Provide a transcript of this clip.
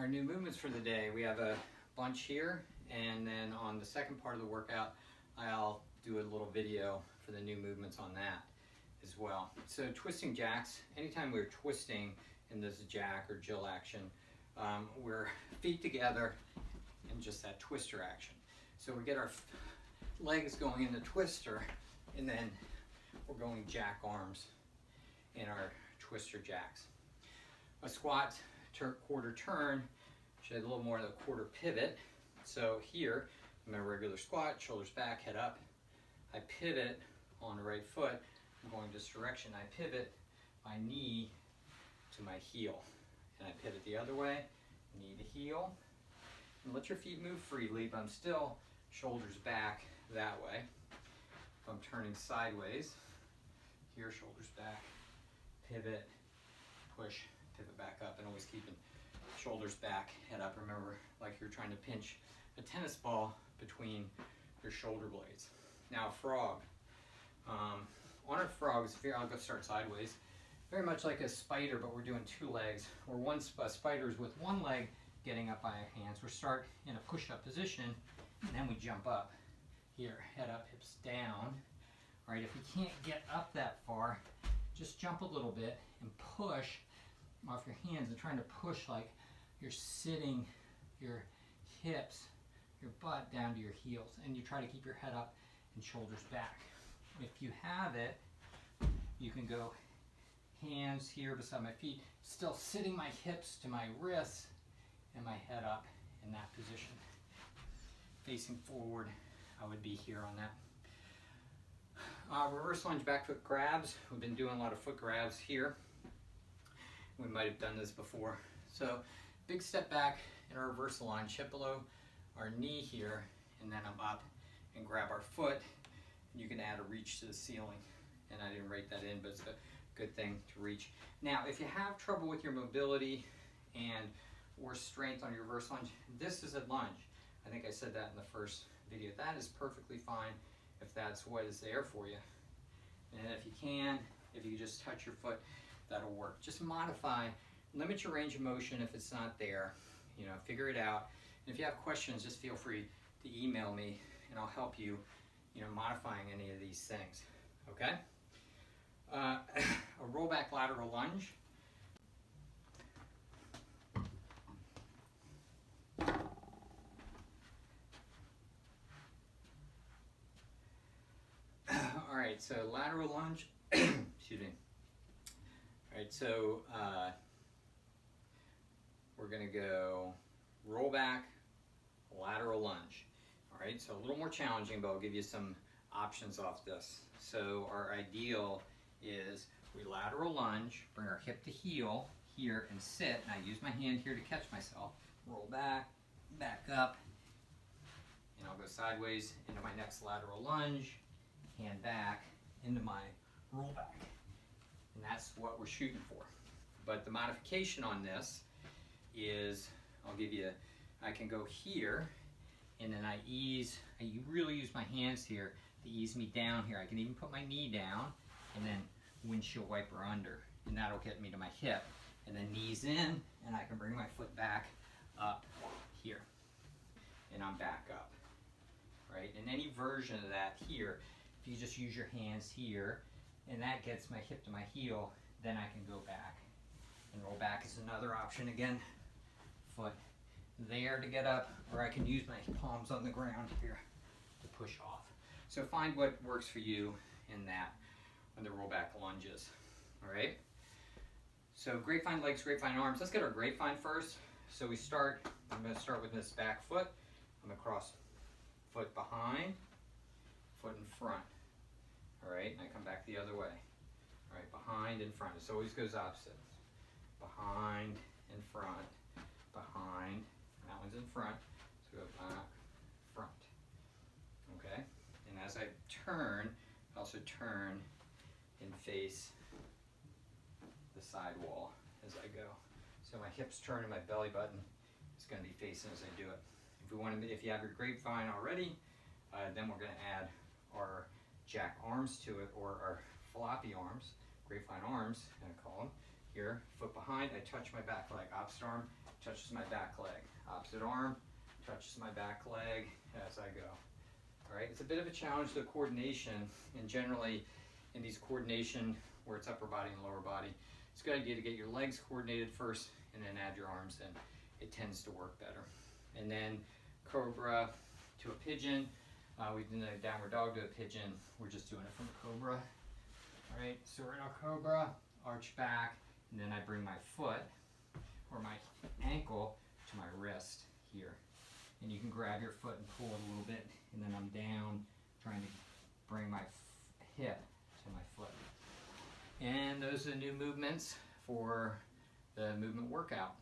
our new movements for the day. We have a bunch here, and then on the second part of the workout, I'll do a little video for the new movements on that as well. So twisting jacks, anytime we're twisting in this jack or Jill action, we're feet together and just that twister action. So we get our legs going in the twister, and then we're going jack arms in our twister jacks. A squat, quarter turn, should have a little more of the quarter pivot. So here, I'm in a regular squat, shoulders back, head up. I pivot on the right foot. I'm going this direction. I pivot my knee to my heel. And I pivot the other way, knee to heel. And let your feet move freely, but I'm still shoulders back that way. If I'm turning sideways, here, shoulders back, pivot, push, pivot back up, and always keeping shoulders back, head up. Remember, like you're trying to pinch a tennis ball between your shoulder blades. Now, frog. On our frogs, I'll go start sideways. Very much like a spider, but we're doing two legs. Or one spider is with one leg getting up by our hands. We start in a push-up position, and then we jump up. Here, head up, hips down. All right, if you can't get up that far, just jump a little bit and push off your hands and trying to push like you're sitting your hips, your butt down to your heels, and you try to keep your head up and shoulders back. If you have it, you can go hands here beside my feet, still sitting my hips to my wrists and my head up in that position. Facing forward, I would be here on that. Reverse lunge back foot grabs. We've been doing a lot of foot grabs here. We might have done this before. So big step back in our reverse lunge, hip below our knee here, and then I'm up and grab our foot. You can add a reach to the ceiling, and I didn't write that in, but it's a good thing to reach. Now, if you have trouble with your mobility and or strength on your reverse lunge, this is a lunge. I think I said that in the first video. That is perfectly fine if that's what is there for you. And if you can, if you just touch your foot, that'll work. Just modify, limit your range of motion if it's not there. You know, figure it out. And if you have questions, just feel free to email me, and I'll help you, modifying any of these things. Okay? A rollback lateral lunge. All right, so lateral lunge. Excuse me. All right, so we're going to go roll back, lateral lunge. All right, so a little more challenging, but I'll give you some options off this. So our ideal is we lateral lunge, bring our hip to heel here and sit, and I use my hand here to catch myself. Roll back, back up, and I'll go sideways into my next lateral lunge, hand back into my roll back. And that's what we're shooting for. But the modification on this is, I'll give you, I can go here, and then I really use my hands here to ease me down here. I can even put my knee down, and then windshield wiper under, and that'll get me to my hip. And then knees in, and I can bring my foot back up here, and I'm back up, right? And any version of that here, if you just use your hands here, and that gets my hip to my heel, then I can go back. And roll back is another option. Again, foot there to get up, or I can use my palms on the ground here to push off. So find what works for you in that when the rollback lunges. All right? So grapevine legs, grapevine arms. Let's get our grapevine first. So we start, I'm going to start with this back foot. I'm going to cross foot behind, foot in front. All right, and I come back the other way. All right, behind and front. This always goes opposite. Behind and front, behind. That one's in front, so go back, front. Okay, and as I turn, I also turn and face the side wall as I go. So my hips turn and my belly button is going to be facing as I do it. If you have your grapevine already, then we're going to add our jack arms to it, or our floppy arms, grapevine arms, I call them. Here, foot behind, I touch my back leg, opposite arm, touches my back leg. Opposite arm touches my back leg as I go. All right, it's a bit of a challenge to coordination, and generally in these coordination where it's upper body and lower body, it's a good idea to get your legs coordinated first and then add your arms in. It tends to work better. And then Cobra to a pigeon. We've done a downward dog to a pigeon. We're just doing it from a Cobra. All right, so we're in our Cobra, arch back, and then I bring my foot or my ankle to my wrist here. And you can grab your foot and pull it a little bit, and then I'm down trying to bring my hip to my foot. And those are the new movements for the movement workout.